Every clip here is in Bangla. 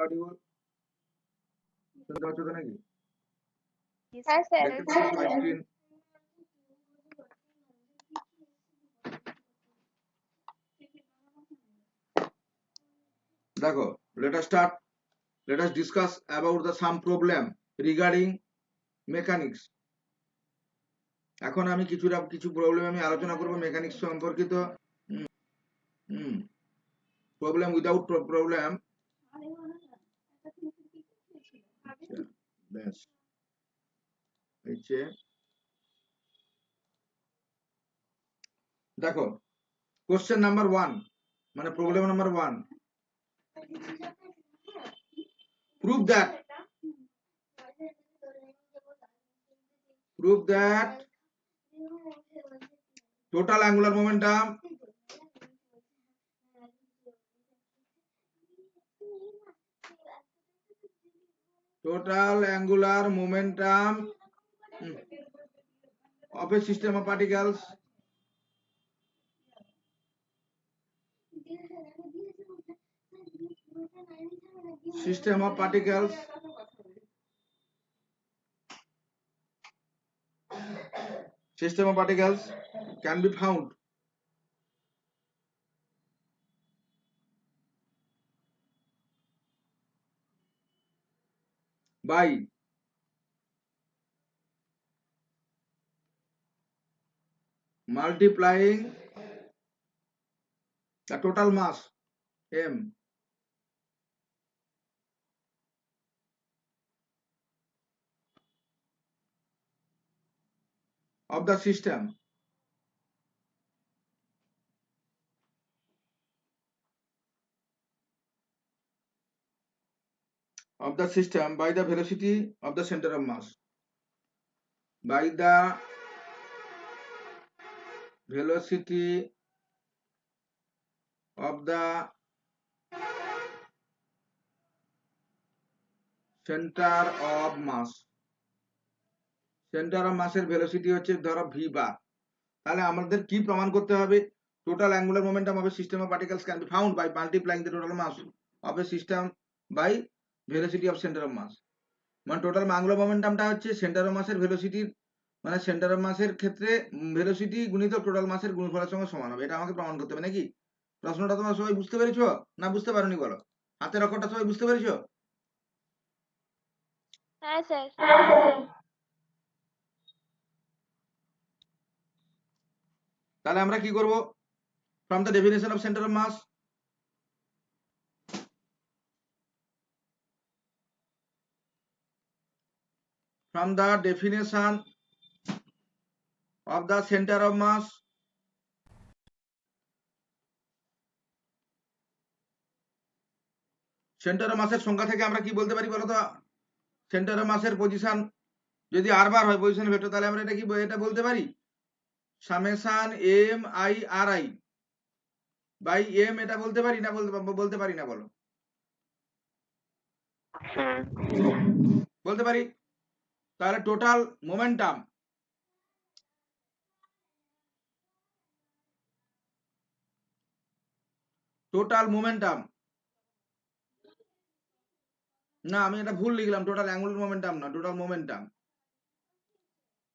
audible? শুনতে পাচ্ছ তো নাকি? হ্যাঁ স্যার। দেখতে পাচ্ছ my screen? দেখো, let us start. Let us discuss about the some problem regarding mechanics. এখন আমি কিছু প্রবলেম আমি আলোচনা করব মেকানিক্স সম্পর্কিত। Problem without problem. বেশ, দেখো কোশ্চেন নাম্বার 1 মানে problem number 1, prove that total angular momentum of a system of particles can be found by multiplying the total mass m of the system by the velocity of the center of mass, by the velocity of the center of mass. Centre of মাসের ভেলোসিটি হচ্ছে ধরো ভি বার। তাহলে আমাদের কি প্রমাণ করতে হবে? Total angular momentum of a system of particles can be found by multiplying the total mass of a system by velocity of centre of mass. মানে টোটাল অ্যাঙ্গুলার মোমেন্টামটা হচ্ছে সেন্টার অফ মাসের ভেলোসিটির, মানে সেন্টার অফ মাসের ক্ষেত্রে ভেলোসিটি গুণিত টোটাল মাসের গুণফলের সঙ্গে সমান হবে। এটা আমাকে প্রমাণ করতে হবে নাকি? প্রশ্নটা তোমরা সবাই বুঝতে পেরেছো না বুঝতে পারোনি বলো? হাতের অক্ষরটা সবাই বুঝতে পেরেছো? হ্যাঁ স্যার। তাহলে আমরা কি করব? From the definition of centre of mass, from the definition of the center of mass, centre of মাসের সংখ্যা থেকে আমরা কি বলতে পারি বলো তো? সেন্টার অফ মাসের পজিশন যদি আর বার হয় পজিশন ভেক্টর, তাহলে আমরা এটা কি এটা বলতে পারি summation M I R I by m, এটা বলতে পারি না? বলতে পারি না বলো? বলতে পারি। তাহলে টোটাল মোমেন্টাম না, আমি এটা ভুল লিখলাম, টোটাল অ্যাঙ্গুলার মোমেন্টাম না, টোটাল মোমেন্টাম।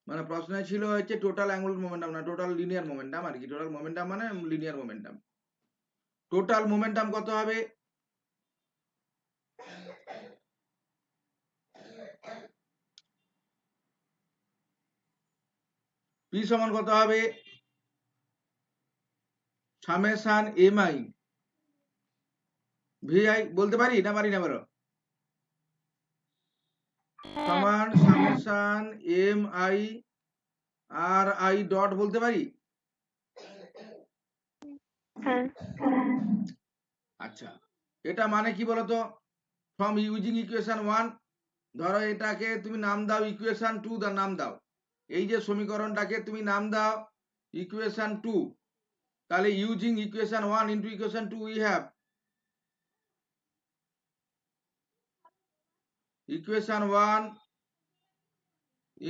মানে প্রশ্নে ছিল হচ্ছে টোটাল অ্যাঙ্গুলার মোমেন্টাম না, টোটাল লিনিয়ার মোমেন্টাম আর কি। টোটাল মোমেন্টাম মানে লিনিয়ার মোমেন্টাম। টোটাল মোমেন্টাম কত হবে? পি সমান কত হবে? Summation M i v i, বলতে পারি না পারি না বলো? সমান summation M I R I dot, বলতে পারি? আচ্ছা, এটা মানে কি বলতো? ফ্রম ইউজিং ইকুয়েশন 1, ধরো এটাকে তুমি নাম দাও ইকুয়েশন 2, দা নাম দাও। এই যে সমীকরণটাকে তুমি নাম দাও ইকুয়েশন 2, তাহলে using equation 1 into equation 2 we have equation 1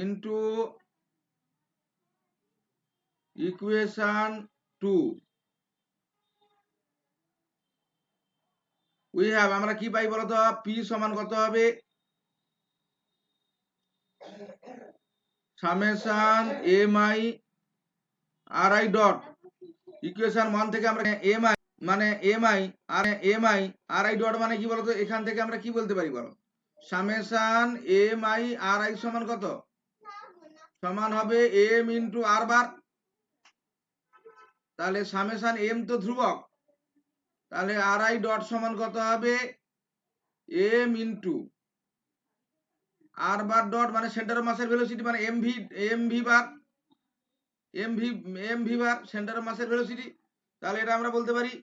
into equation 2 we have, আমরা কি পাই বলতো? পি সমান কত হবে? Summation M I R I dot, equation 1 থেকে আমরা এম আই মানে M I R I dot মানে কি বলতো? এখান থেকে আমরা কি বলতে পারি বলো? Summation M I R I সমান কত? সমান হবে এম ইন্টু আর বার। তাহলে সামেশন এম তো ধ্রুবক, তাহলে আর আই ডট সমান কত হবে? M into R bar dot মানে সেন্টার অফ মাসের ভেলোসিটি মানে M V bar, M V bar centre of মাসের ভেলোসিটি। তাহলে এটা আমরা বলতে পারি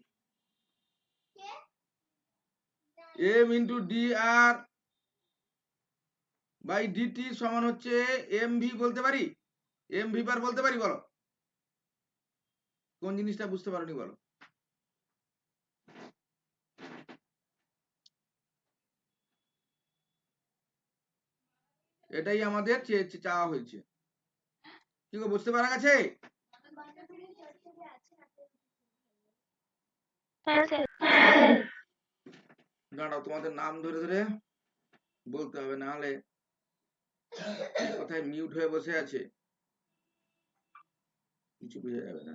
M into D R by DT সমান হচ্ছে এম ভি বলতে পারি, এম ভি বার বলতে পারি। বলো কোন জিনিসটা বুঝতে পারোনি বলো? এটাই আমাদের চাওয়া হয়েছে। কি গো, বুঝতে পারা গেছে? হ্যাঁ স্যার। দাঁড়াও, তোমাদের নাম ধরে ধরে বলতে হবে, না হলে কোথায় মিউট হয়ে বসে আছে কিছু বোঝা যাবে না।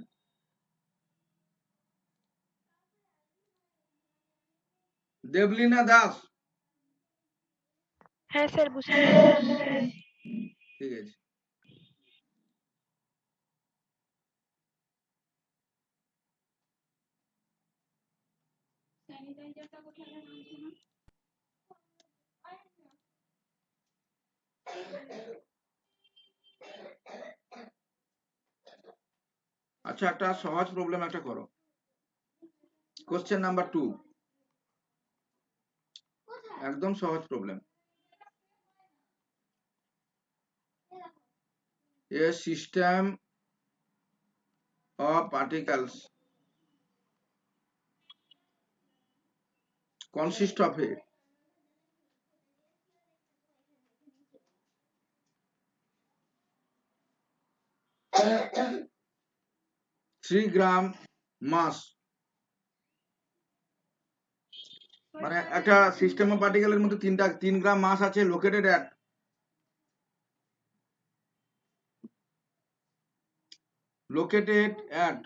দেবলীনা দাস। হ্যাঁ স্যার, বুঝতে পেরেছি। ঠিক আছে। আচ্ছা, একটা সহজ প্রবলেম একটা করো। কোশ্চেন নাম্বার 2, একদম সহজ problem. A system of particles consist of a 3 গ্রাম মাস, মানে একটা সিস্টেম অফ পার্টিকেলের মধ্যে 3 গ্রাম মাস আছে, লোকেটেড অ্যাট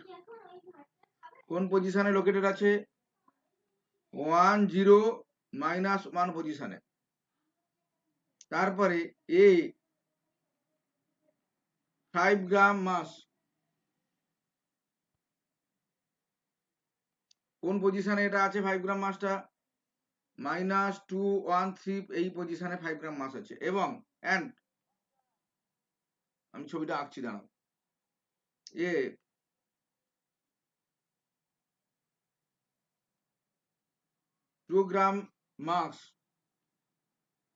কোন পজিশনে লোকেটেড আছে? 1 0 -1 পজিশনে। তারপরে এ 5 গ্রাম মাস কোন পজিশনে এটা আছে? 5 গ্রাম মাসটা -2 1 3 এই পজিশনে 5 গ্রাম মাস আছে। এবং অ্যান্ড আমি ছবিটা আঁকছি, দাঁড়াও। এ 2 গ্রাম মাস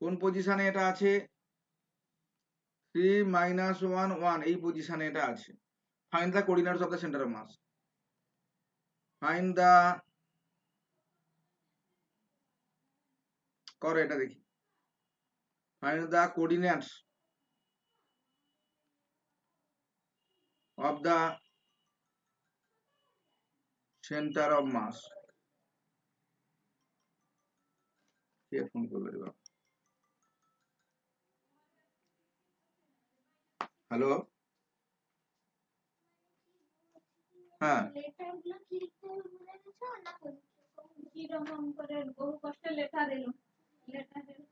কোন পজিশনে এটা আছে? 3 -1 1 এই পজিশনে এটা আছে। Find the coordinates of the centre of mass. Find the, করো এটা দেখি। Find the coordinates of the centre of mass. কে ফোন করলো রে বাবা? হ্যালো, হ্যাঁ।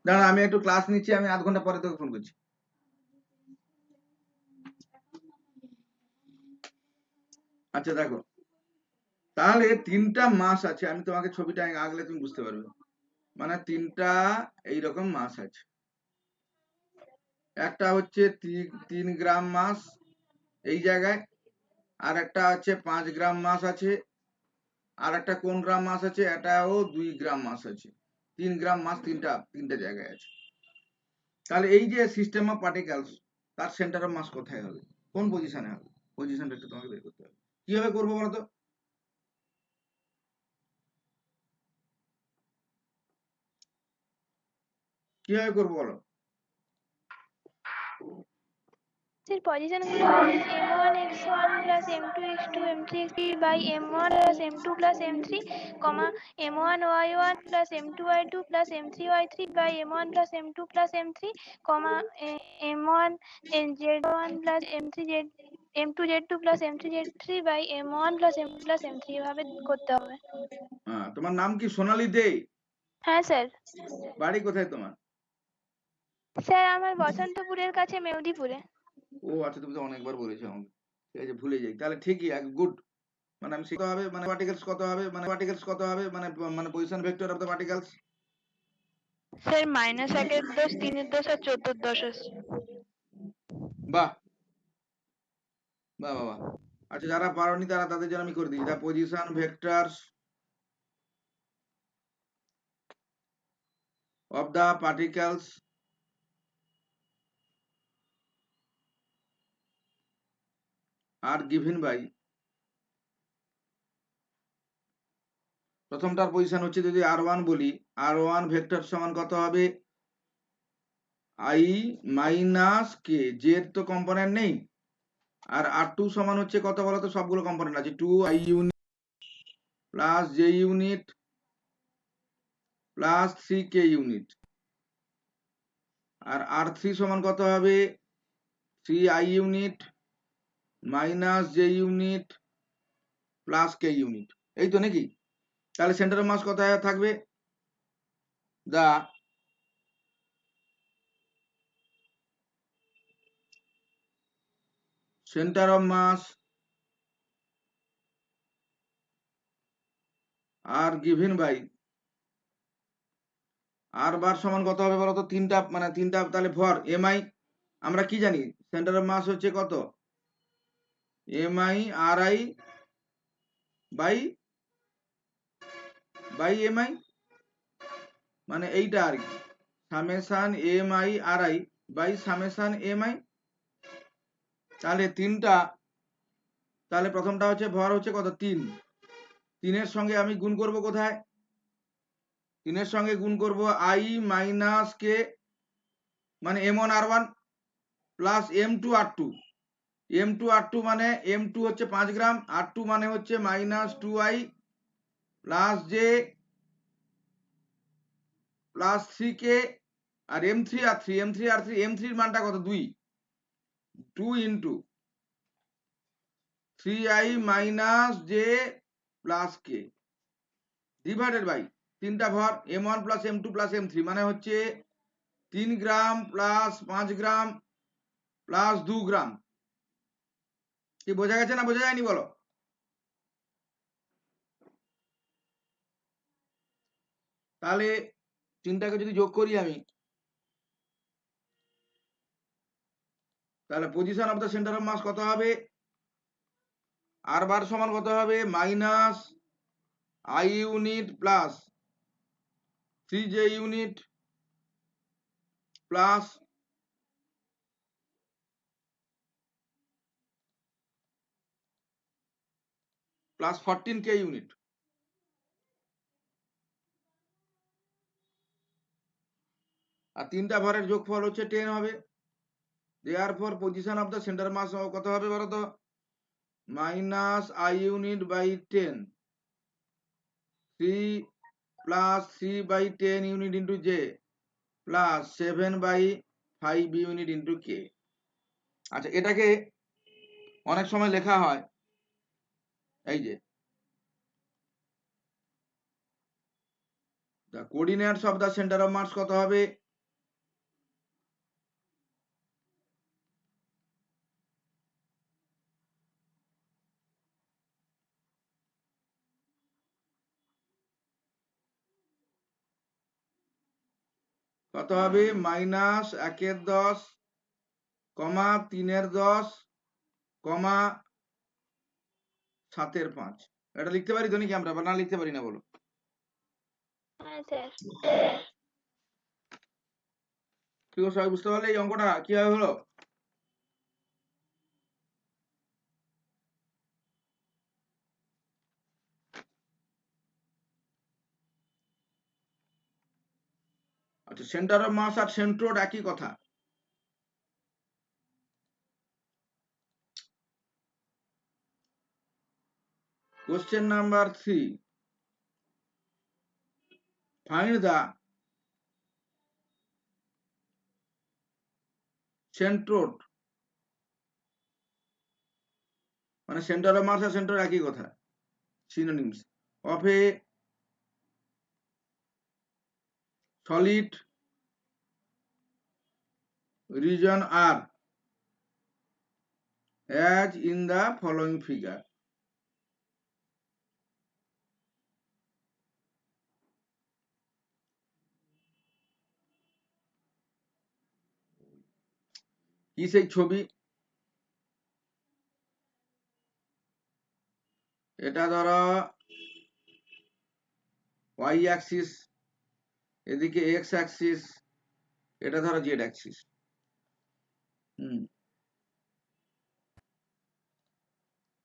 দাঁড়া, আমি একটু ক্লাস নিচ্ছি, আমি আধ ঘন্টা পরে তোকে ফোন করছি। আচ্ছা দেখো, তাহলে 3টা মাস আছে। আমি তোমাকে ছবিটা আঁকলে তুমি বুঝতে পারবে। মানে 3টা এইরকম মাস আছে। একটা হচ্ছে 3 গ্রাম মাস এই জায়গায়, আর একটা হচ্ছে 5 গ্রাম মাস আছে, আর একটা কোন গ্রাম মাস আছে? এটাও 2 গ্রাম মাস আছে। 3 গ্রাম মাস তিনটা জায়গায় আছে। তাহলে এই যে সিস্টেম অফ পার্টিকেলস, তার সেন্টার অফ মাস কোথায় হবে? কোন পজিশনে হবে? পজিশনটা একটু তোমাকে বের করতে হবে। কিভাবে করবো বলতো? কিভাবে করবো বলো? স্যার পজিশন গুলো যদি same m1 x1 plus m2 x2 m3 x3 by m1 plus m2 plus m3, comma m1 y1 plus m2 y2 plus m3 y3 by m1 plus m2 plus m3, comma m1 z1 plus m3 z m2 z2 plus m3 z3 by m1 plus m plus m3 এভাবে করতে হবে। তোমার নাম কি সোনালী দে? হ্যাঁ স্যার। বাড়ি কোথায় তোমার? স্যার আমার বসন্তপুরের কাছে মেউদিপুরে। ও আচ্ছা, তুমি তো অনেকবার বলেছো আমাকে, ঠিক আছে ভুলে যাই। তাহলে ঠিকই, গুড। মানে আমি শিখতে হবে, মানে পার্টিকেলস কত হবে, মানে position vector of the particles. Sir -1 3 আর 14 আছে। বাহ বাহ বাহ বাহ। আচ্ছা, যারা পারোনি তারা, তাদের জন্য আমি করে দিই। The position vectors of the particles are given by, প্রথমটার পজিশন হচ্ছে, যদি r1 বলি, r1 ভেক্টর সমান কত হবে? i মাইনাস কে, জের তো কম্পোনেন্ট নেই। আর r2 সমান হচ্ছে কত বলতো? সবগুলো কম্পোনেন্ট আছে, 2i unit plus j unit plus 3k unit. আর r3 সমান কত হবে? 3i unit minus j unit plus k unit. এই তো নাকি? তাহলে সেন্টার অফ মাস কোথায় থাকবে? The centre of mass are given by, R bar সমান কত হবে বলতো? তিনটা তাহলে ভর এমআই। আমরা কি জানি? সেন্টার অফ মাস হচ্ছে কত? MI R I by MI, মানে এইটা আর কি, summation MI R I by summation MI. তাহলে তাহলে প্রথমটা হচ্ছে ভর হচ্ছে কত? 3। 3-এর সঙ্গে আমি গুণ করব কোথায়? 3-এর সঙ্গে গুণ করব আই মাইনাস কে, মানে m1 r1 plus m2 r2। m2 r2 মানে m2 হচ্ছে 5 গ্রাম, r2 মানে হচ্ছে minus 2i plus j plus 3k, আর m3 r3, m3 এর মানটা কত? 2 into 3i minus j plus k divided by তিনটা ভর m1 plus m2 plus m3, মানে হচ্ছে 3 গ্রাম প্লাস 5 গ্রাম প্লাস 2 গ্রাম। কি বোঝা গেছে না বোঝা যায়নি বলো? তাহলে তিনটাকে যদি যোগ করি আমি, তাহলে position of the centre of mass কত হবে? আর বার সমান কত হবে? Minus I unit plus 3j unit plus plus 14k unit. আর তিনটা ভরের যোগফল হচ্ছে 10 হবে। Therefore position of the centre mass কত হবে বলো তো? Minus I unit by 10, 3 plus 3 by 10 unit into J plus 7 by 5 unit into K. আচ্ছা, এটাকে অনেক সময় লেখা হয় এই যে, the coordinates of the center of mass কত হবে? কত হবে? মাইনাস 1/10 কমা 3/10 কমা 7/5। এটা লিখতে পারি তো নাকি আমরা, বা না লিখতে পারি না বলো? হ্যাঁ স্যার। কি গো, সবাই বুঝতে পারলে এই অঙ্কটা কিভাবে হলো? আচ্ছা, সেন্টার অফ মাস আর সেন্ট্রোড একই কথা। Question number 3. Find the centroid, মানে সেন্টার অফ মাস আর সেন্টার একই কথা, synonyms, of a solid region are as in the following figure. কি সেই ছবি? এটা ধরো y অ্যাক্সিস, এদিকে x অ্যাক্সিস, এটা ধরো z অ্যাক্সিস।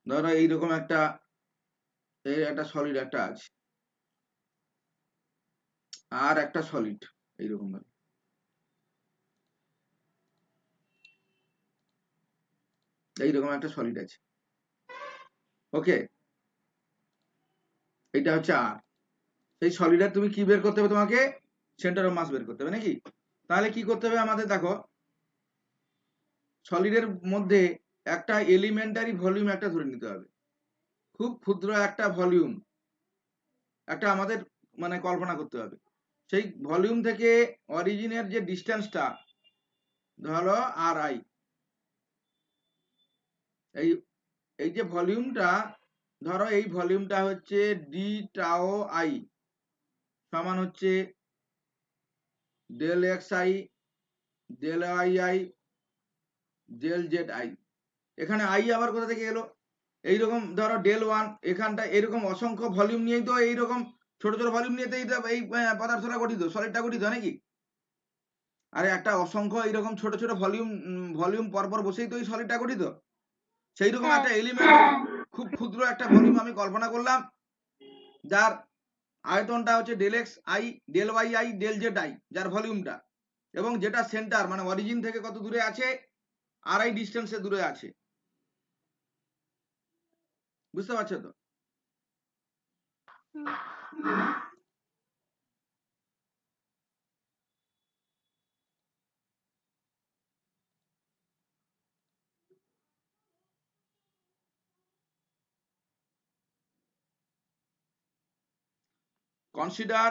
ধরো এইরকম একটা সলিড একটা আছে, আর একটা সলিড এইরকম ভাবে, এইরকম একটা সলিড আছে। ওকে, এটা হচ্ছে আর। এই সলিডের তুমি কি বের করতে হবে? তোমাকে সেন্টার অফ মাস বের করতে হবে নাকি? তাহলে কি করতে হবে আমাদের? দেখো, সলিডের মধ্যে একটা এলিমেন্টারি ভলিউম একটা ধরে নিতে হবে, খুব ক্ষুদ্র একটা ভলিউম একটা আমাদের মানে কল্পনা করতে হবে। সেই ভলিউম থেকে অরিজিনের যে ডিস্টেন্সটা ধরো আর আই, এই এই যে ভলিউমটা, ধরো এই ভলিউমটা হচ্ছে ডি টাও আই সমান হচ্ছে del X I, del I I, del Z I. এখানে আই আবার কোথা থেকে এলো? এইরকম ধরো ডেল ওয়ান, এখানটা এরকম অসংখ্য ভলিউম নিয়েই তো, এইরকম ছোট ছোট ভলিউম নিয়ে তো এই পদার্থটা গঠিত, সলিডটা গঠিত নাকি? আরে একটা অসংখ্য এইরকম ছোট ছোট ভলিউম পরপর বসেই তো এই সলিডটা গঠিত। সেই রকম একটা এলিমেন্ট, খুব ক্ষুদ্র একটা ভলিউম আমি কল্পনা করলাম, যার আয়তনটা হচ্ছে del X I, del Y I, del Z I, যার ভলিউমটা, এবং যেটা সেন্টার মানে অরিজিন থেকে কত দূরে আছে? আর আই ডিস্টেন্সে দূরে আছে। বুঝতে পারছো তো? Consider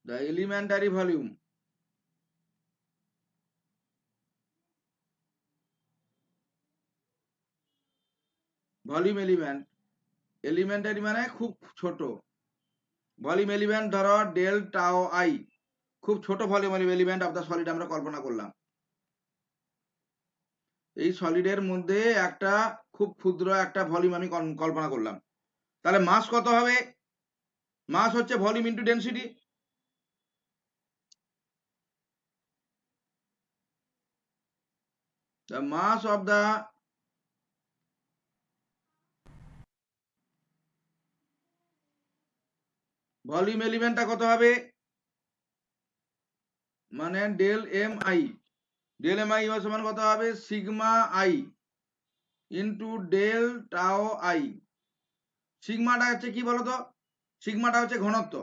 the elementary volume element, elementary মানে খুব ছোট, ভলিউম এলিমেন্ট ধরো ডেল টাও আই, খুব ছোট volume element of the solid আমরা কল্পনা করলাম। এই সলিডের মধ্যে একটা খুব ক্ষুদ্র একটা ভলিউম আমি কল্পনা করলাম। তাহলে মাস কত হবে? মাস হচ্ছে volume into density. The mass of the volume এলিমেন্টটা কত হবে? মানে del M I, del M I সমান কত হবে? Sigma I into del tau I. সিগমাটা হচ্ছে কি বলতো? সিগমাটা হচ্ছে ঘনত্ব,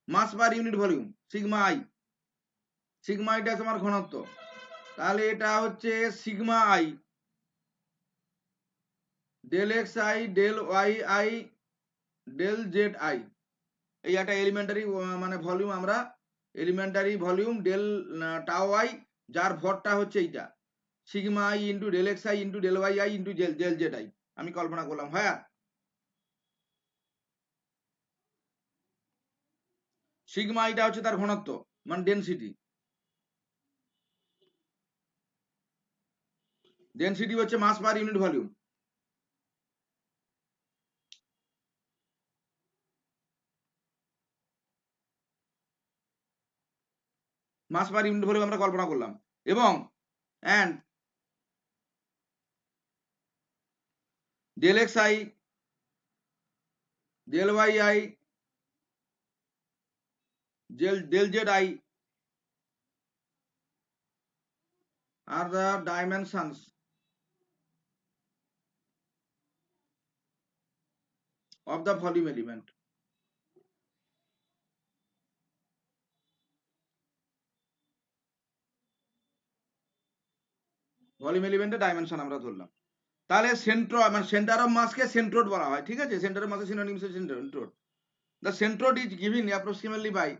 mass per unit volume, sigma I. Sigma আইটা তোমার ঘনত্ব, তাহলে এটা হচ্ছে sigma I del X I, del Y I, del Z I. এই একটা এলিমেন্টারি মানে ভলিউম, আমরা elementary volume del tau I, যার ভরটা হচ্ছে এইটা sigma I into del X I into del Y I into del Z I, আমি কল্পনা করলাম। হ্যাঁ, সিগমা আইটা হচ্ছে তার ঘনত্ব মানে ডেনসিটি, ডেনসিটি হচ্ছে mass per unit volume. Mass per unit volume আমরা কল্পনা করলাম, এবং and del X I, del Y I, del Z I are the dimensions of the volume element. Volume এলিমেন্টের ডাইমেনশন আমরা ধরলাম। তাহলে মানে সেন্টার অফ মাসকে সেন্ট্রোড বলা হয়, ঠিক আছে? সেন্টার অফ মাসের সিনোনিম হচ্ছে centroid. The centroid is given approximately by,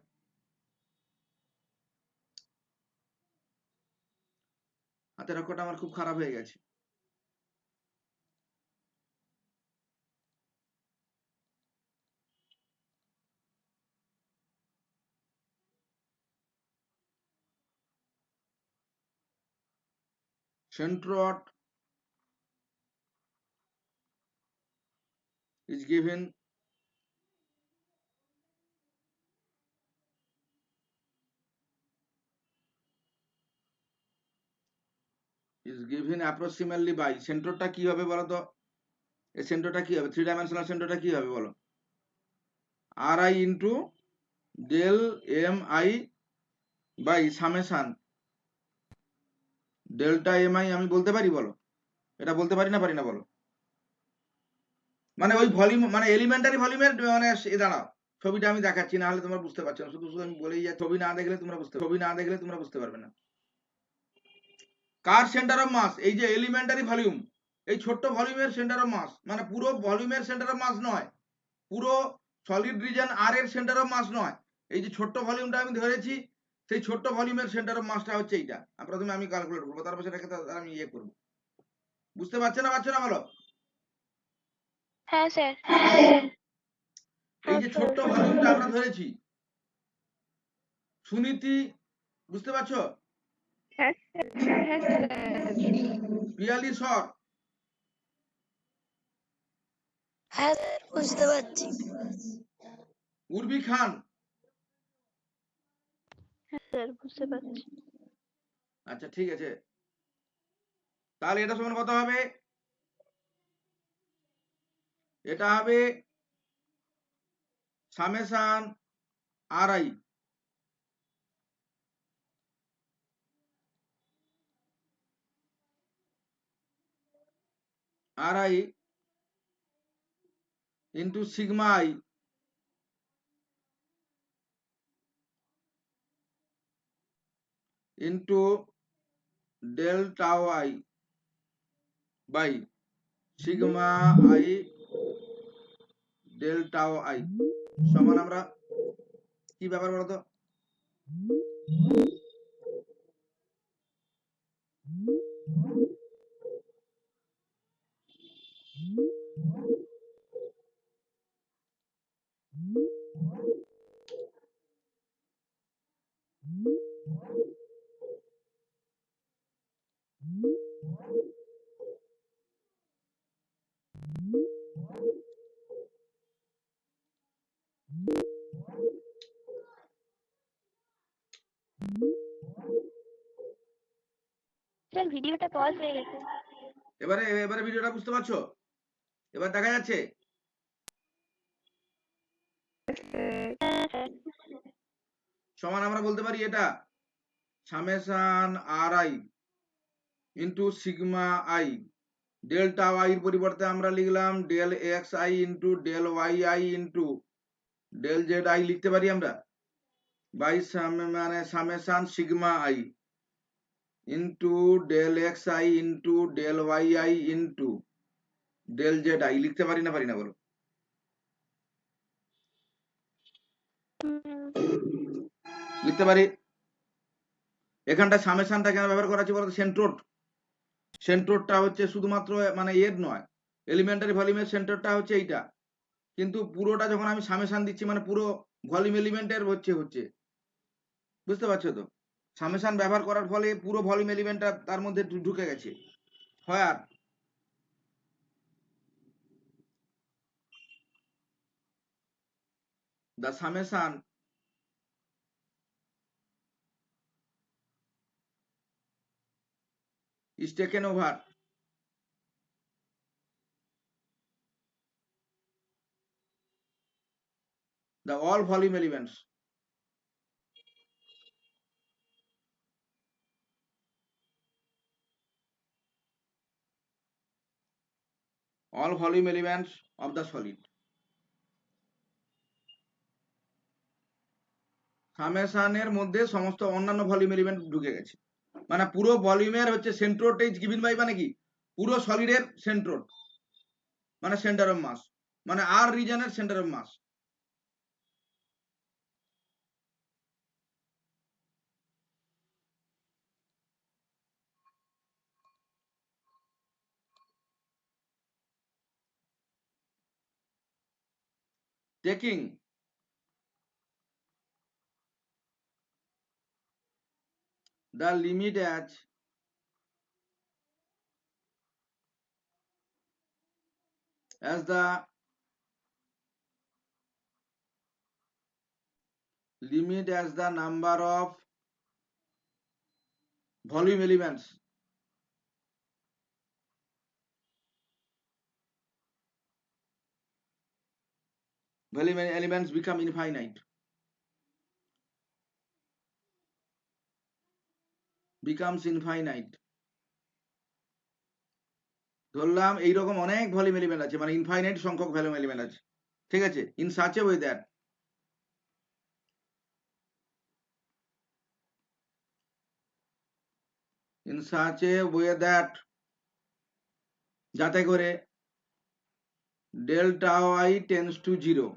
হাতের অক্ষরটা আমার খুব খারাপ হয়ে গেছে। Centroid is given approximately by, সেন্ট্রোডটা কি হবে বলো তো? এই সেন্ট্রোডটা কি হবে? 3 ডাইমেনশনাল সেন্ট্রোডটা কি হবে বলো? ri into del M I by summation delta M I আমি বলতে পারি বলো? এটা বলতে পারি না বলো? মানে ওই ভলিউম মানে এলিমেন্টারি ভলিউমের মানে দাঁড়াও, ছবিটা আমি দেখাচ্ছি, না হলে তোমরা বুঝতে পারছো না। শুধু শুধু আমি বলেই যাই, ছবি না দেখলে তোমরা বুঝতে পারবে না। কার সেন্টার অফ মাস? এই যে এলিমেন্টারি ভলিউম, এই ছোট্ট ভলিউমের সেন্টার অফ মাস, মানে পুরো ভলিউমের সেন্টার অফ মাস নয়, পুরো সলিড রিজন আর এর সেন্টার অফ মাস নয়, এই যে ছোট্ট ভলিউমটা আমি ধরেছি, সেই ছোট্ট ভলিউমের সেন্টার অফ মাসটা হচ্ছে এইটা। প্রথমে আমি ক্যালকুলেট করবো, তারপর সেটাকে আমি ইয়ে করবো। বুঝতে পারছো না বলো? হ্যাঁ স্যার। এই যে ছোট্ট ভলিউমটা আমরা ধরেছি, সুনীতি বুঝতে পারছো? হ্যাঁ স্যার। পিয়ালি সর, হ্যাঁ স্যার, বুঝতে পারছি। উর্বি খান, হ্যাঁ স্যার, বুঝতে পারছি। আচ্ছা ঠিক আছে। তাহলে এটা সমান কত হবে? এটা হবে summation R I into sigma I into del tau I by sigma I del tau I সমান আমরা কি ব্যাপার বলতো? স্যার ভিডিওটা পজ হয়ে গেছে। এবারে ভিডিওটা বুঝতে পারছো? এবার দেখা যাচ্ছে? হ্যাঁ স্যার। সমান আমরা বলতে পারি এটা summation R I into sigma I delta Y এর পরিবর্তে আমরা লিখলাম del X I into del Y I into del Z I লিখতে পারি আমরা, বাই মানে summation sigma I into del X I into del Y I into del Z I লিখতে পারি না বলো? লিখতে পারি। এখানটা সামেশনটা কেন ব্যবহার করা আছে বলতো? সেন্ট্রোডটা হচ্ছে শুধুমাত্র মানে এর নয়, এলিমেন্টারি ভলিউমের সেন্ট্রোডটা হচ্ছে এইটা, কিন্তু পুরোটা যখন আমি সামেশন দিচ্ছি মানে পুরো ভলিউম এলিমেন্টের হচ্ছে বুঝতে পারছো তো? সামেশন ব্যবহার করার ফলে পুরো ভলিউম এলিমেন্টটা তার মধ্যে ঢুকে গেছে। হয় আর the summation is taken over the all volume elements all volume elements of the solid. সামেশনের মধ্যে সমস্ত অন্যান্য ভলিউম এলিমেন্ট ঢুকে গেছে, মানে পুরো ভলিউমের হচ্ছে সেন্ট্রোড ইজ গিভেন বাই, মানে কি পুরো সলিডের সেন্ট্রোড মানে সেন্টার অফ মাস, মানে আর রিজনের centre of mass. Taking the limit as the number of volume elements become infinite, ধরলাম এইরকম অনেক ভলিউম এলিমেন্ট আছে, মানে ইনফাইনাইট সংখ্যক ভলিউম এলিমেন্ট আছে, ঠিক আছে। In such a way that যাতে করে delta Y tends to 0,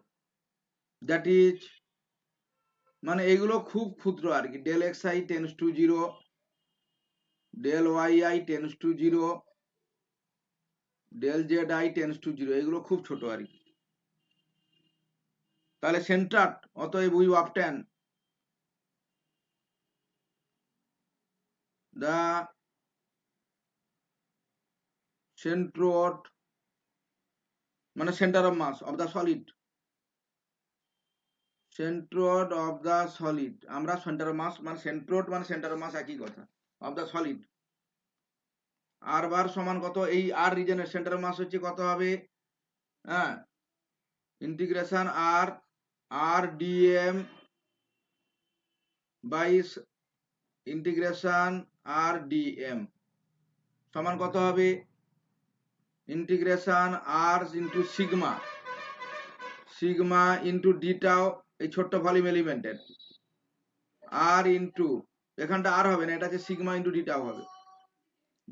that is মানে এগুলো খুব ক্ষুদ্র আর কি। Del X I tends to 0, del Y I tends to 0, del Z I tends to 0, এগুলো খুব ছোট আর কি। তাহলে সেন্টার, অতএব উই অবটেন the centroid মানে centre of mass of the solid, centroid of the solid, আমরা সেন্টার অফ মাস মানে সেন্ট্রোড মানে সেন্টার অফ মাস একই কথা, of the solid. R bar সমান কত, এই আর রিজনের সেন্টার অফ মাস হচ্ছে কত হবে, হ্যাঁ, integration R R DM by integration R DM সমান কত হবে, integration R into sigma, sigma into d tau এই ছোট্ট ভলিউম এলিমেন্টের, আর ইন্টু এখানটা আর হবে না, এটা হচ্ছে সিগমা ইন্টু ডিটাও হবে।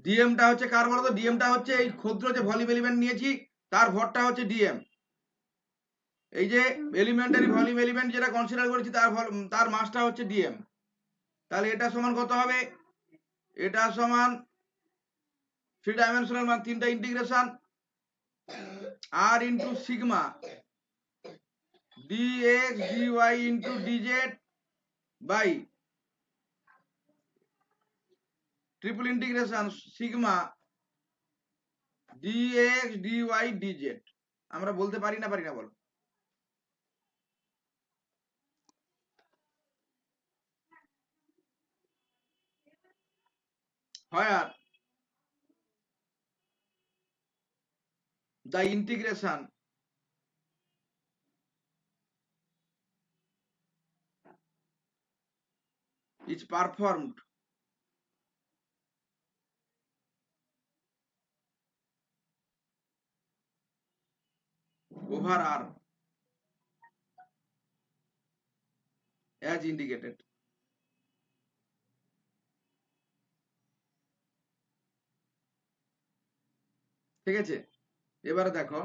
ডিএমটা হচ্ছে কার বলতো, ডিএমটা হচ্ছে এই ক্ষুদ্র যে ভলিউম এলিমেন্ট নিয়েছি তার ভরটা হচ্ছে ডিএম। এই যে এলিমেন্টারি ভলিউম এলিমেন্ট যেটা কনসিডার করেছি তার মাসটা হচ্ছে ডিএম। তাহলে এটা সমান কত হবে, এটা সমান 3 ডাইমেনশনাল মানে 3টা integration R into sigma dx dy into dz by triple integration sigma dx dy dz। আমরা বলতে পারি না বলো, where the integration is performed over R as indicated। ঠিক আছে, এবারে দেখো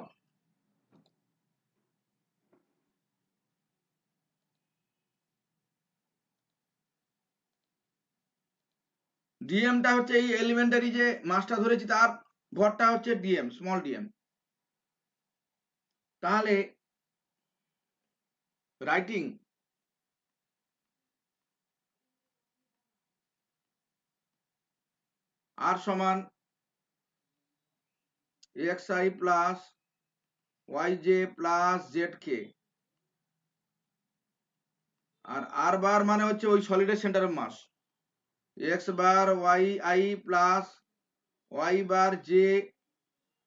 ডিএমটা হচ্ছে এই এলিমেন্টারি যে মাসটা ধরেছি তার ভরটা হচ্ছে ডিএম, স্মল ডিএম। তাহলে রাইটিং আর সমান X I plus Y J plus Z K, আর আর বার মানে হচ্ছে ওই সলিডের centre of mass, X bar Y I plus Y bar J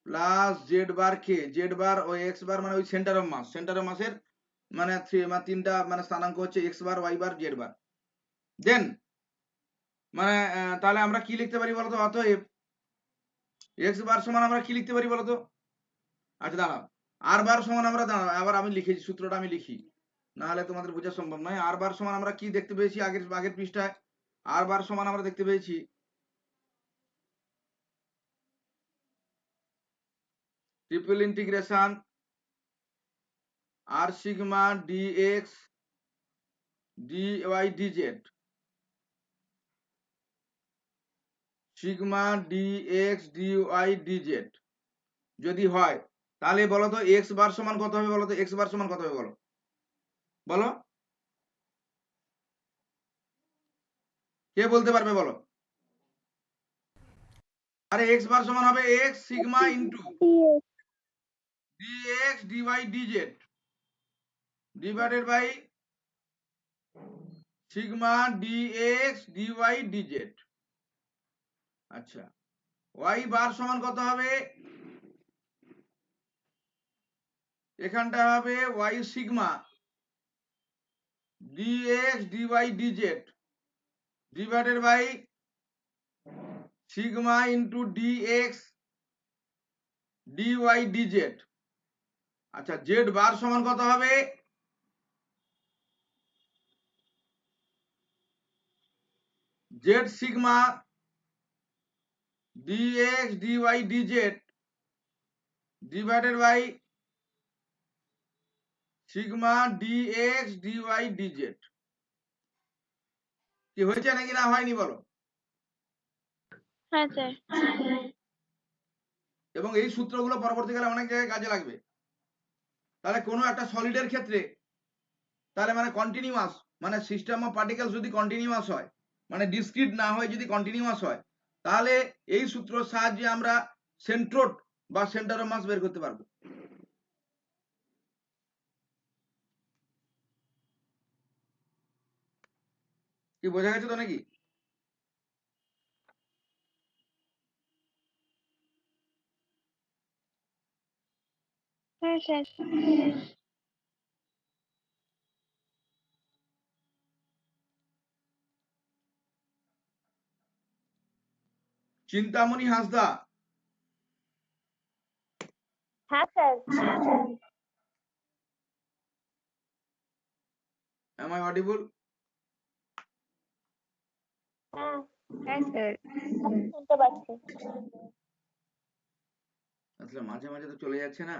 plus Z bar K, Z bar ও এক্স বার মানে ওই centre of mass, centre of মাসের মানে তিনটা মানে স্থানাঙ্ক হচ্ছে X bar Y bar Z bar. Then মানে তাহলে আমরা কি লিখতে পারি বলতো, অতএব এক্স বার সমান আমরা কি লিখতে পারি বলতো, আচ্ছা দাঁড়াও, আর বার সমান আমরা দাঁড়াও আবার আমি লিখেছি, সূত্রটা আমি লিখি, না হলে তোমাদের বোঝা সম্ভব নয়। আর বার সমান আমরা কি দেখতে পেয়েছি আগের আগের পৃষ্ঠায়? আর বার সমান আমরা দেখতে পেয়েছি triple integration R sigma DX DY DZ, sigma DX DY DZ যদি হয়, তাহলে বলো তো এক্স বার সমান কত হবে? বলো তো এক্স বার সমান কত হবে? বলো বলো, কে বলতে পারবে? বলো। আরে এক্স বার সমান হবে X sigma into DX DY DZ divided by sigma DX DY DZ. আচ্ছা, ওয়াই বার সমান কত হবে? এখানটা হবে Y sigma DX DY DZ divided by sigma into DX DY DZ. আচ্ছা, জেড বার সমান কত হবে? Z sigma DX DY DZ divided by sigma DX DY DZ. কি হয়েছে নাকি না হয়নি বলো? হ্যাঁ স্যার। এবং এই সূত্রগুলো পরবর্তীকালে অনেক জায়গায় কাজে লাগবে। তাহলে কোনো একটা সলিডের ক্ষেত্রে তাহলে মানে কন্টিনিউয়াস, মানে সিস্টেম অফ পার্টিকেলস যদি কন্টিনিউয়াস হয়, মানে ডিসক্রিট না হয়, যদি কন্টিনিউয়াস হয়, তাহলে এই সূত্রের সাহায্যে আমরা সেন্ট্রোড বা সেন্টার অফ মাস বের করতে পারবো। কি বোঝা গেছে তো নাকি? হ্যাঁ স্যার। চিন্তামণি হাঁসদা, হ্যাঁ স্যার। am I audible? হ্যাঁ হ্যাঁ স্যার, শুনতে পাচ্ছি। আসলে মাঝে মাঝে তো চলে যাচ্ছে না।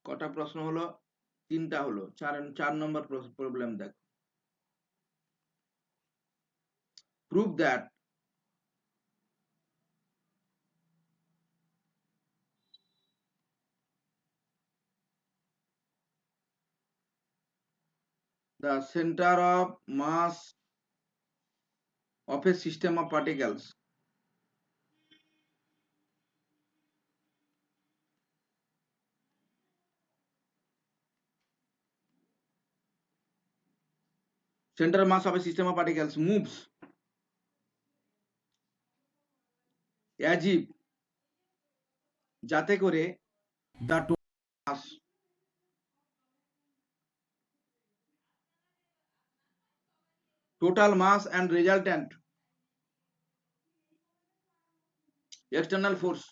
কটা প্রশ্ন হলো? তিনটা হলো। চার নম্বর প্রবলেম দেখো। Prove that the center of mass of a system of particles center of mass of a system of particles moves as if যাতে করে the total mass and resultant external force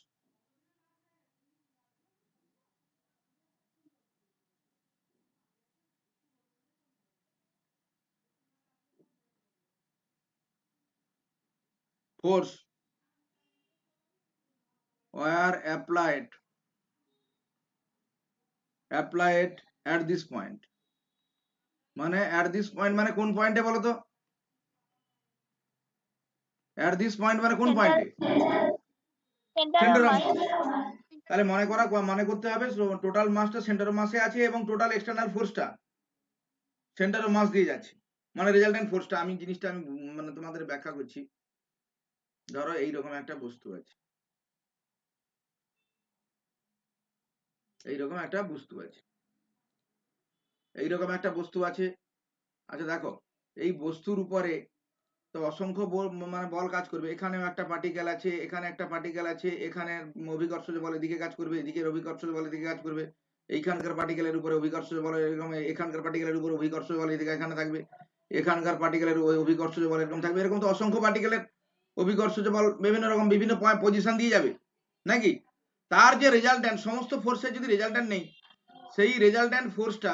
were applied at this point, মানে at this point মানে কোন পয়েন্টে বলো তো? at this point মানে কোন পয়েন্টে? Centre centre of of mass. Mass. তাহলে মনে করতে হবে টোটাল মাসটা সেন্টার অফ মাসে আছে এবং টোটাল এক্সটার্নাল ফোর্সটা সেন্টার অফ মাস দিয়ে যাচ্ছে, মানে রেজাল্টেন্ট ফোর্সটা। আমি জিনিসটা আমি মানে তোমাদের ব্যাখ্যা করছি। ধরো এইরকম একটা বস্তু আছে, এইরকম একটা বস্তু আছে, এইরকম একটা বস্তু আছে। আচ্ছা দেখো, এই বস্তুর উপরে তো অসংখ্য মানে বল কাজ করবে। এখানেও একটা পার্টিকেল আছে, এখানে একটা পার্টিকেল আছে, এখানে অভিকর্ষজ বল এদিকে কাজ করবে, এদিকে অভিকর্ষজ বল এদিকে কাজ করবে, এইখানকার পার্টিকেলের উপরে অভিকর্ষ বল এরকম, এখানকার পার্টিকেলের উপরে অভিকর্ষ বল এদিকে এখানে থাকবে, এখানকার পার্টিকেলের অভিকর্ষ বল এরকম থাকবে। এরকম তো অসংখ্য পার্টিকেলের অভিকর্ষ বল বিভিন্ন রকম বিভিন্ন পজিশন দিয়ে যাবে নাকি। তার যে রেজাল্ট্যান্ট, সমস্ত ফোর্সের যদি রেজাল্ট্যান্ট নেই, সেই রেজাল্ট্যান্ট ফোর্সটা,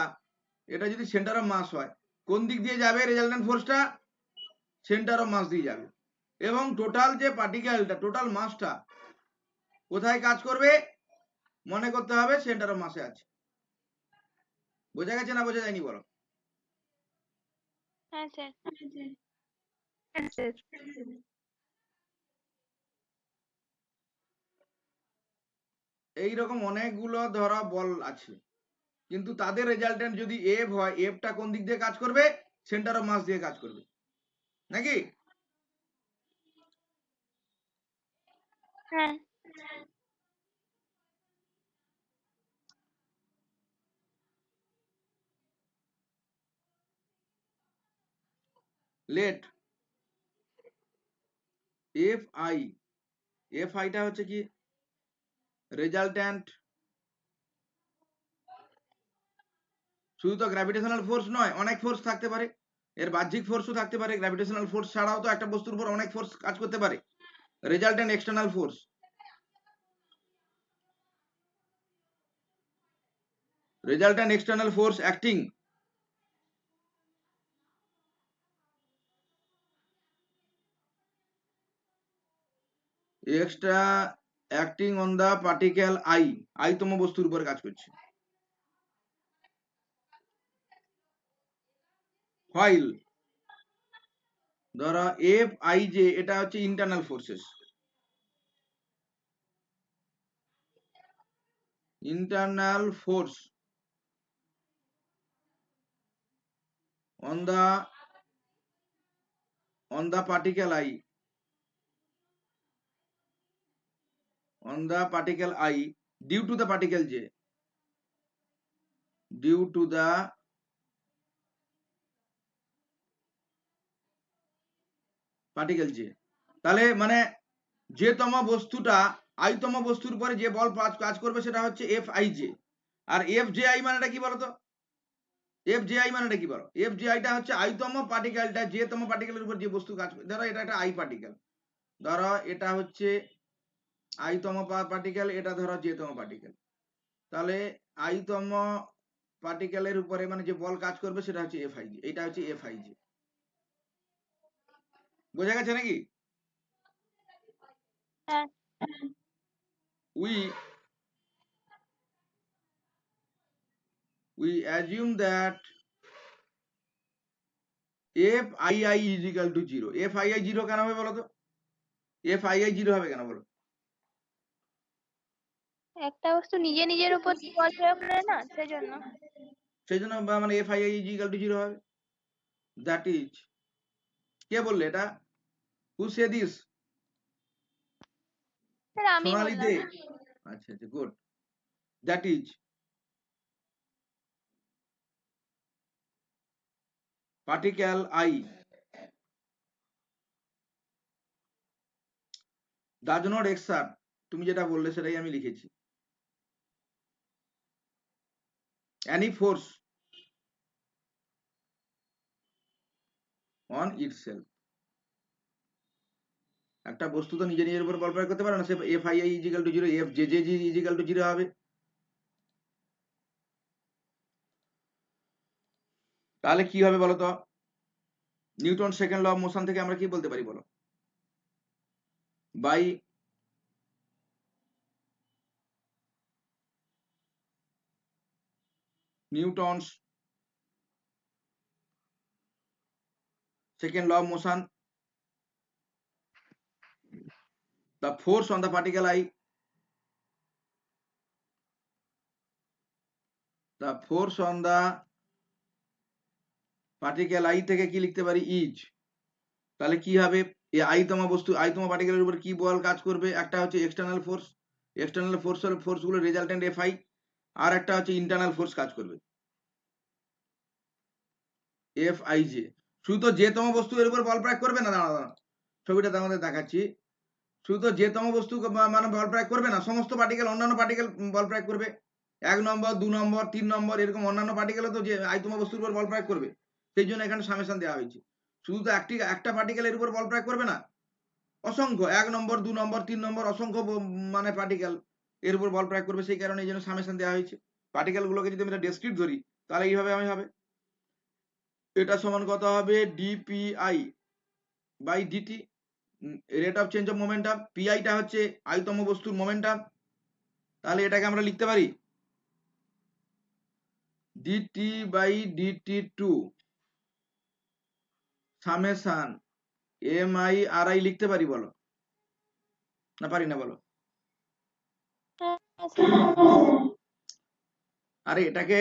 এটা যদি সেন্টার অফ মাস হয়, কোন দিক দিয়ে যাবে রেজাল্ট্যান্ট ফোর্সটা? সেন্টার অফ মাস দিয়ে যাবে। এবং টোটাল যে পার্টিকেলটা, টোটাল মাসটা কোথায় কাজ করবে মনে করতে হবে, সেন্টার অফ মাসে আছে। বোঝা গেছে না বোঝা যায়নি বলো? হ্যাঁ স্যার। হ্যাঁ স্যার। এইরকম অনেকগুলো ধরা বল আছে, কিন্তু তাদের রেজাল্ট্যান্ট যদি এফ হয়, এফটা কোন দিক দিয়ে কাজ করবে? সেন্টার অফ মাস দিয়ে কাজ করবে নাকি। হ্যাঁ। লেট এফ আই, এফ আইটা হচ্ছে কি রেজাল্ট্যান্ট। শুধু তো গ্র্যাভিটেশনাল ফোর্স নয়, অনেক ফোর্স থাকতে পারে, এর বাহ্যিক ফোর্সও থাকতে পারে। গ্র্যাভিটেশনাল ফোর্স ছাড়াও তো একটা বস্তুর উপর অনেক ফোর্স কাজ করতে পারে। Resultant external force, resultant external force acting extra acting on the particle I, আইতম বস্তুর উপর কাজ করছে। ফাইল ধরো এফ আই জে, এটা হচ্ছে internal forces, internal force on the particle I, on the particle I due to the particle J, due to the particle J। তাহলে মানে যেতম বস্তুটা আইতম বস্তুর উপরে যে বল কাজ করবে সেটা হচ্ছে এফ আই জে। আর এফ জে আই মানেটা কি বলতো? এফ জে আই মানেটা কি বলো? এফ জে আইটা হচ্ছে আইতম পার্টিকেলটা, যেতম পার্টিকেলের উপর যে বস্তু কাজ করে। ধরো এটা একটা আই পার্টিকেল, ধরো এটা হচ্ছে আইতম পার্টিকেল, এটা ধরো জেতম পার্টিকেল। তাহলে আইতম পার্টিকেলের উপরে মানে যে বল কাজ করবে সেটা হচ্ছে এফ আই জি, এটা হচ্ছে এফ আই জি। বোঝা গেছে নাকি? হ্যাঁ। we assume that FII is equal to 0. FII 0 কেন হবে বলো তো? FII 0 হবে কেন বলো? একটা বস্তু নিজে নিজের উপর বল প্রয়োগ করে না, সেজন্য। সেই জন্য মানে FII is equal to 0 হবে। That is, কে বললে এটা? Who say this? স্যার আমি সোনালি বললাম। দে। আচ্ছা আচ্ছা, good. That is particle I does not exert, তুমি যেটা বললে সেটাই আমি লিখেছি, any force on itself। একটা বস্তু তো নিজে নিজের উপর বল প্রয়োগ করতে পারে না, সে FII is equal to 0, FJJ is equal to 0 হবে। তাহলে কি হবে বলো তো? Newton second law of motion থেকে আমরা কি বলতে পারি বলো? By Newton's second law of motion, the force on the particle I, the force on the particle I থেকে কি লিখতে পারি? ইজ। তাহলে কি হবে? এই আইতম বস্তু, আইতম পার্টিকেলের উপর কি বল কাজ করবে? একটা হচ্ছে এক্সটার্নাল ফোর্স, এক্সটার্নাল ফোর্স গুলো রেজাল্টেন্ট এফআই, আর একটা হচ্ছে ইন্টারনাল ফোর্স কাজ করবে এফআইজে। শুধু তো যেতম বস্তু এর উপর বল প্রয়োগ করবে না, দাঁড়া দাঁড়া ছবিটা আমাদের দেখাচ্ছি। শুধু তো যেতম বস্তু মানে বল প্রয়োগ করবে না, সমস্ত পার্টিকেল, অন্যান্য পার্টিকেল বল প্রয়োগ করবে। 1 নম্বর 2 নম্বর 3 নম্বর এরকম অন্যান্য পার্টিকেলও তো যে আয়তম বস্তুর উপর বল প্রয়োগ করবে, সেই জন্য এখানে সামেশন দেওয়া হয়েছে। শুধু তো একটা পার্টিকেলের উপর বল প্রয়োগ করবে না, অসংখ্য 1 নম্বর 2 নম্বর 3 নম্বর অসংখ্য মানে পার্টিকেল এর উপর বল প্রয়োগ করবে, সেই কারণে এই জন্য সামেশন দেওয়া হয়েছে। পার্টিকেল গুলোকে যদি আমরা ডেসক্রিপ্ট ধরি তাহলে এইভাবে আমি হবে, এটা সমান কত হবে DPI by DT, rate of change of momentum. পিআইটা হচ্ছে আয়তম বস্তুর মোমেন্টাম, তাহলে এটাকে আমরা লিখতে পারি DT by DT two summation M I R I লিখতে পারি, বলো না পারি না বলো? হ্যাঁ স্যার। আরে এটাকে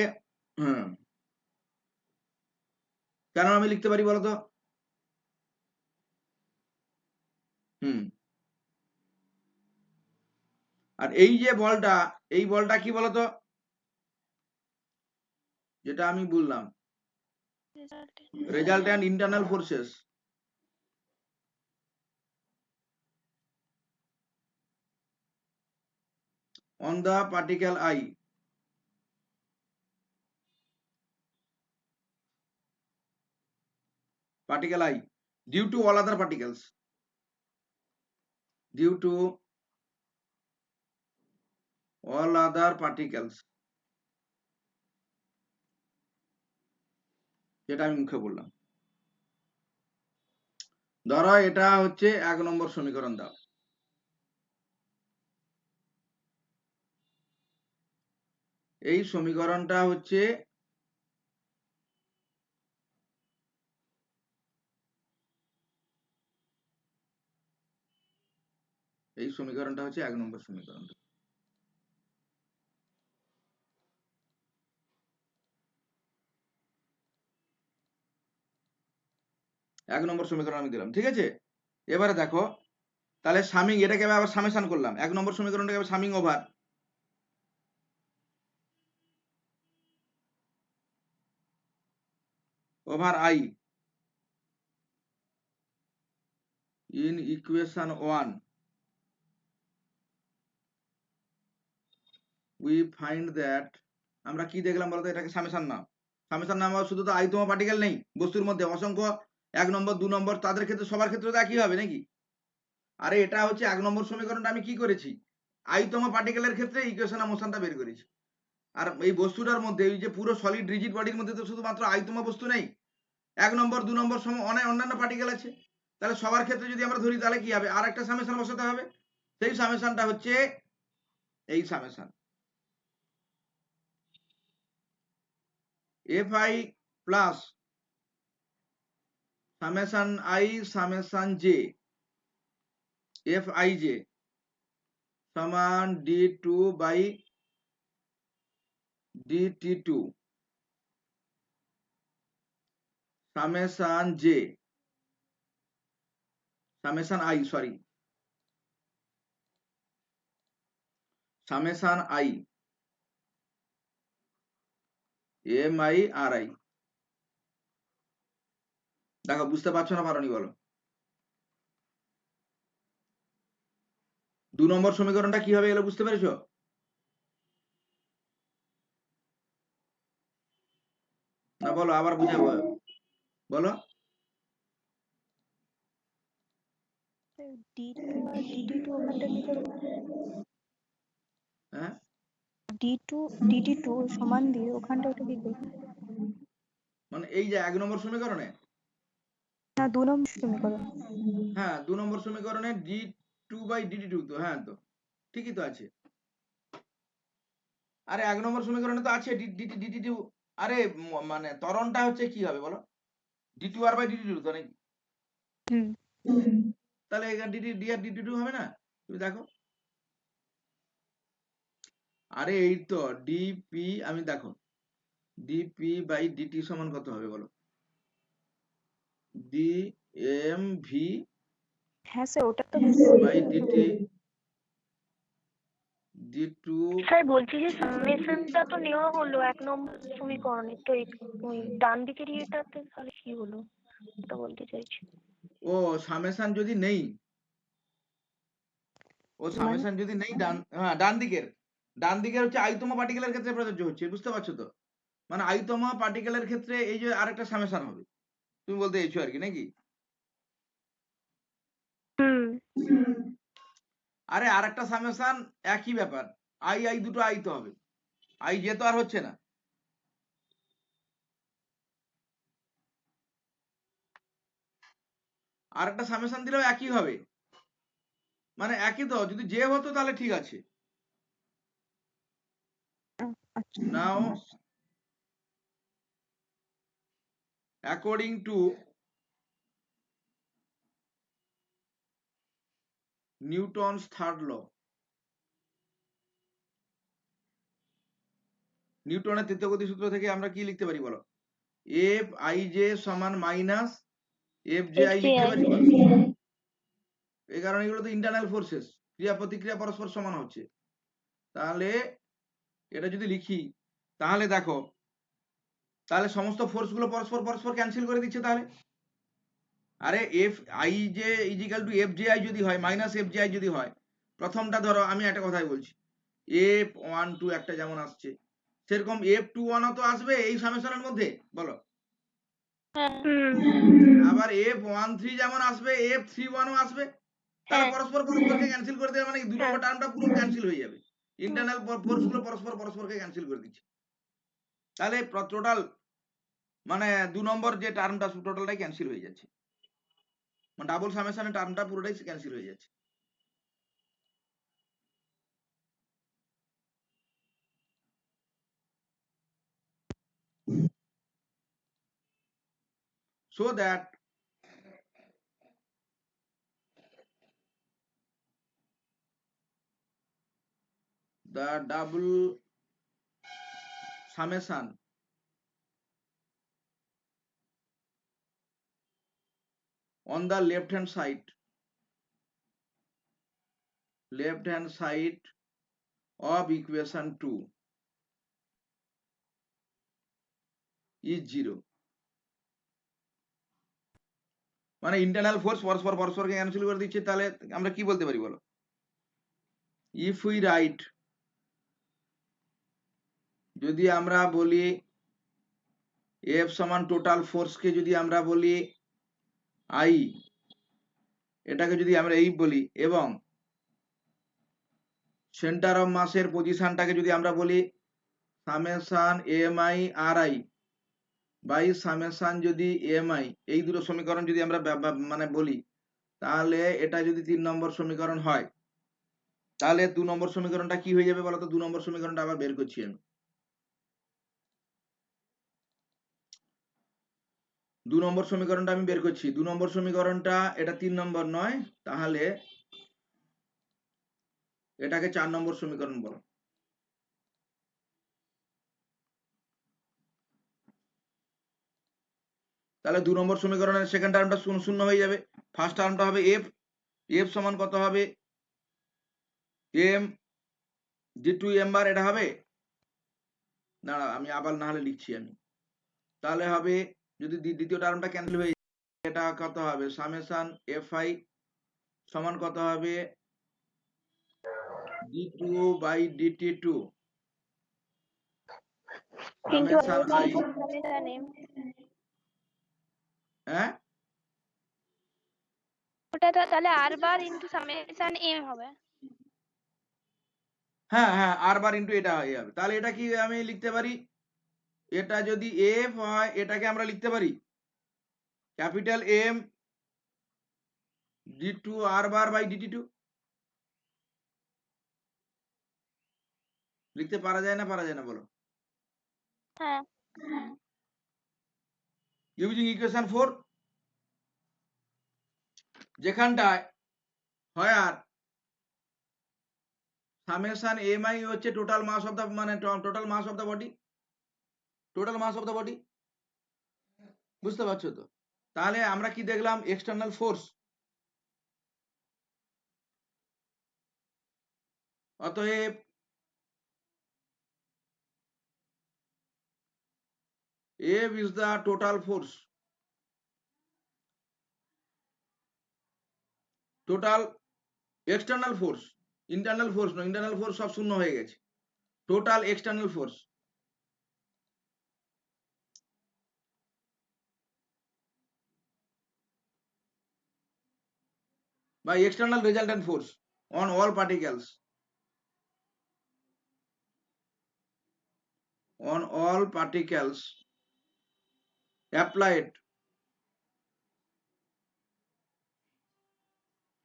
কেন আমি লিখতে পারি বলো তো? আর এই যে বলটা, এই বলটা কি বলতো, যেটা আমি বললাম resultant internal forces on the particle I due to all other particles, due to all other particles, যেটা আমি মুখে বললাম। ধরো এটা হচ্ছে 1 নম্বর সমীকরণ দাও, এই সমীকরণটা হচ্ছে এই সমীকরণটা হচ্ছে 1 নম্বর সমীকরণ। এক নম্বর সমীকরণ আমি দিলাম, ঠিক আছে। এবারে দেখো তাহলে সামিং, এটাকে আবার সামেশন করলাম, 1 নম্বর সমীকরণটাকে আবার summing over I in equation 1 we find that, আমরা কি দেখলাম বলতো, এটাকে সামেশন নাম, সামেশন নাম শুধু তো আয়তম পার্টিকেল নেই বস্তুর মধ্যে, অসংখ্য 1 নম্বর 2 নম্বর তাদের ক্ষেত্রে সবার ক্ষেত্রে তো একই হবে নাকি? আরে এটা হচ্ছে 1 নম্বর সমীকরণটা আমি কি করেছি, আয়তম পার্টিকেলের ক্ষেত্রে ইকুয়েশন মোশনটা বের করেছি। আর এই বস্তুটার মধ্যে এই যে পুরো সলিড রিজিড বডির মধ্যে তো শুধুমাত্র আয়তম বস্তু নেই, 1 নম্বর 2 নম্বর সম অনেক অন্যান্য পার্টিকেল আছে, তাহলে সবার ক্ষেত্রে যদি আমরা ধরি তাহলে কি হবে, আর একটা সামেশন বসাতে হবে, সেই সামেশনটা হচ্ছে এই summation fi plus summation i summation j fij সমান d2 by dt2 summation j summation i sorry summation i mi ri। দেখো বুঝতে পারছো না পারোনি বলো? 2 নম্বর সমীকরণটা কি হবে এগুলো বুঝতে পেরেছো? না বলো আবার বুঝাবো, বলো। D2 আর DD2 ওখানটা কি করবো? হ্যাঁ D2 DD2 সমান দিয়ে ওখানটা ওটা কি করবো? মানে এই যে 1 নম্বর সমীকরণে, না 2 নম্বর সমীকরণ। হ্যাঁ 2 নম্বর সমীকরণে d2 বাই dt2 তো, হ্যাঁ তো ঠিকই তো আছে। আরে 1 নম্বর সমীকরণে তো আছে dt2, আরে মানে ত্বরণটা হচ্ছে কি হবে বলো, d2r বাই dt2 তো নাকি? হুম। তাহলে এখানে d আর dt2 হবে না, তুমি দেখো। আরে এই তো dp, আমি দেখো dp বাই dt সমান কত হবে বলো, dmv হ্যাঁ স্যার ওটা তো বুঝতে বাই পেরেছি। dt d2। স্যার বলছি যে সামেশনটা তো নেওয়া হলো 1 নম্বর সমীকরণে, তো ওই ডান দিকের ইয়েটাতে তাহলে কি হলো ওটা বলতে চাইছি। ও সামেশন যদি নেই, ও মানে সামেশন যদি নেই ডান, হ্যাঁ ডান দিকের, ডান দিকে হচ্ছে আইতম পার্টিকেলের ক্ষেত্রে প্রযোজ্য হচ্ছে, বুঝতে পারছো তো? মানে আইতম পার্টিকেলের ক্ষেত্রে এই যে আরেকটা সামেশন হবে, তুমি বলতে চাইছো আর কি নাকি? আরে আরেকটা সামেশন একই ব্যাপার, আই আই দুটো আই তো হবে, আই যে তো আর হচ্ছে না। আরেকটা সামেশন দিলেও একই হবে, মানে একই তো, যদি যে হতো তাহলে ঠিক আছে। আচ্ছা নাও according to Newton's third law, নিউটনের তৃতীয় গতি সূত্র থেকে আমরা কি লিখতে পারি বলো? এফ আই জে সমান মাইনাস এফ জে আই লিখতে পারি বলো? এই কারণে এগুলো তো ইন্টারনাল ফোর্সেস, ক্রিয়া প্রতিক্রিয়া পরস্পর সমান হচ্ছে। তাহলে এটা যদি লিখি তাহলে দেখো, তাহলে সমস্ত ফোর্স গুলো পরস্পর পরস্পর ক্যান্সেল করে দিচ্ছে। তাহলে আরে F I J equal to F J I যদি হয়, মাইনাস এফ জে আই যদি হয়, প্রথমটা ধরো আমি একটা কথাই বলছি, এফ ওয়ান টু একটা যেমন আসছে, সেরকম এফ টু ওয়ানও তো আসবে এই সামেশনের মধ্যে, বলো? আবার এফ ওয়ান থ্রি যেমন আসবে, এফ থ্রি ওয়ানও আসবে। তাহলে পরস্পর পরস্পরকে ক্যান্সেল করে দেওয়া মানে 2 নম্বর টার্মটা পুরো ক্যান্সেল হয়ে যাবে। ইন্টারনাল ফোর্স গুলো পরস্পর পরস্পরকে ক্যান্সেল করে দিচ্ছে। তাহলে টোটাল মানে 2 নম্বর যে টার্মটা টোটালটাই ক্যান্সেল হয়ে যাচ্ছে, মানে ডাবল সামেশনের টার্মটা পুরোটাই ক্যান্সেল হয়ে যাচ্ছে। So that the double summation on the left hand side of equation 2 is 0, মানে ইন্টারনাল ফোর্স পরস্পর পরস্পরকে ক্যান্সেল করে দিচ্ছে। তাহলে আমরা কি বলতে পারি বলো? ইফ উই রাইট, যদি আমরা বলি এফ সমান টোটাল ফোর্সকে যদি আমরা বলি আই, এটাকে যদি আমরা এই বলি, এবং সেন্টার অফ মাসের পজিশনটাকে যদি আমরা বলি summation M I R I by summation যদি এম আই, এই দুটো সমীকরণ যদি আমরা মানে বলি, তাহলে এটা যদি 3 নম্বর সমীকরণ হয়, তাহলে 2 নম্বর সমীকরণটা কি হয়ে যাবে বলতো? 2 নম্বর সমীকরণটা আবার বের করছি আমি। 2 নম্বর সমীকরণটা আমি বের করছি। 2 নম্বর সমীকরণটা, এটা 3 নম্বর নয়, তাহলে এটাকে 4 নম্বর সমীকরণ বলো। তাহলে 2 নম্বর সমীকরণের সেকেন্ড টার্মটা শূন্য হয়ে যাবে। ফার্স্ট টার্মটা হবে এফ, এফ সমান কত হবে? এম জি টু এম বার, এটা হবে না, আমি আবার না হলে লিখছি আমি। তাহলে হবে, যদি দ্বিতীয় টার্মটা ক্যান্সেল হয়ে যায়, এটা কত হবে? সামেশন এফ আই সমান কত হবে? D two by DT two summation I, হ্যাঁ ওটা তো তাহলে R bar into summation M হবে। হ্যাঁ হ্যাঁ, আর বার ইন্টু এটা হয়ে যাবে। তাহলে এটা কি আমি লিখতে পারি? এটা যদি এফ হয়, এটাকে আমরা লিখতে পারি capital M D two R bar by DT two. লিখতে পারা যায় না, পারা যায় না বলো? হ্যাঁ, ইউজিং ইকুয়েশন 4, যেখানটায় হয় আর সামেশন এম আই হচ্ছে টোটাল মাস অফ দা, মানে total mass of the body, total mass of the body, বুঝতে পারছো তো? তাহলে আমরা কি দেখলাম? External force. অতএব F is the total force, total external force, internal force নয়, ইন্টারনাল ফোর্স সব শূন্য হয়ে গেছে। total external force by external resultant force on all particles applied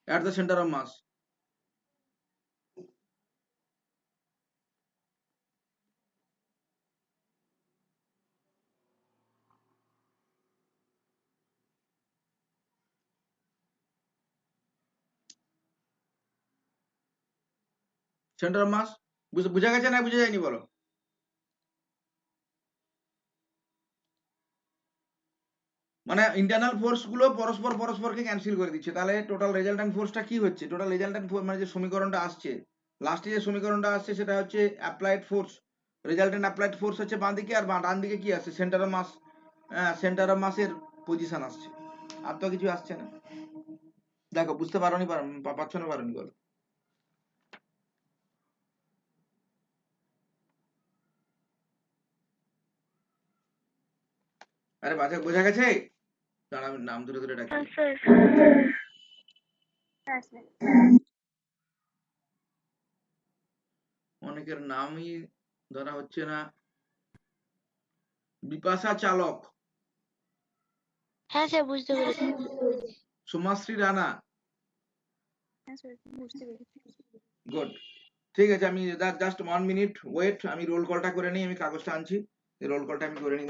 at the center of mass. Centre of mass বুঝা গেছে না বুঝা যায়নি বলো? মানে ইন্টারনাল ফোর্স গুলো পরস্পরকে ক্যান্সেল করে দিচ্ছে, তাহলে টোটাল রেজাল্টেন্ট ফোর্সটা কি হচ্ছে? টোটাল রেজাল্টেন্ট ফোর্স মানে যে সমীকরণটা আসছে, লাস্টে যে সমীকরণটা আসছে সেটা হচ্ছে applied force, resultant applied force হচ্ছে বাঁ দিকে, আর ডান দিকে কি আসছে? Centre of mass, centre of মাসের পজিশন আসছে, আর তো কিছু আসছে না। দেখো বুঝতে পারোনি, পারছো না পারোনি বলো? আরে বাচ্চা বোঝা গেছে? দাঁড়া আমি নাম ধরে ধরে ডাকি। হ্যাঁ স্যার। হ্যাঁ স্যার। অনেকের নামই ধরা হচ্ছে না। বিপাশা চালক, হ্যাঁ স্যার বুঝতে পেরেছি। সোমাশ্রী রানা, হ্যাঁ স্যার বুঝতে পেরেছি। গুড। ঠিক আছে, আমি জাস্ট 1 মিনিট ওয়েট, আমি রোল কলটা করে নিই, আমি কাগজটা আনছি, রোল কলটা আমি করে নিই।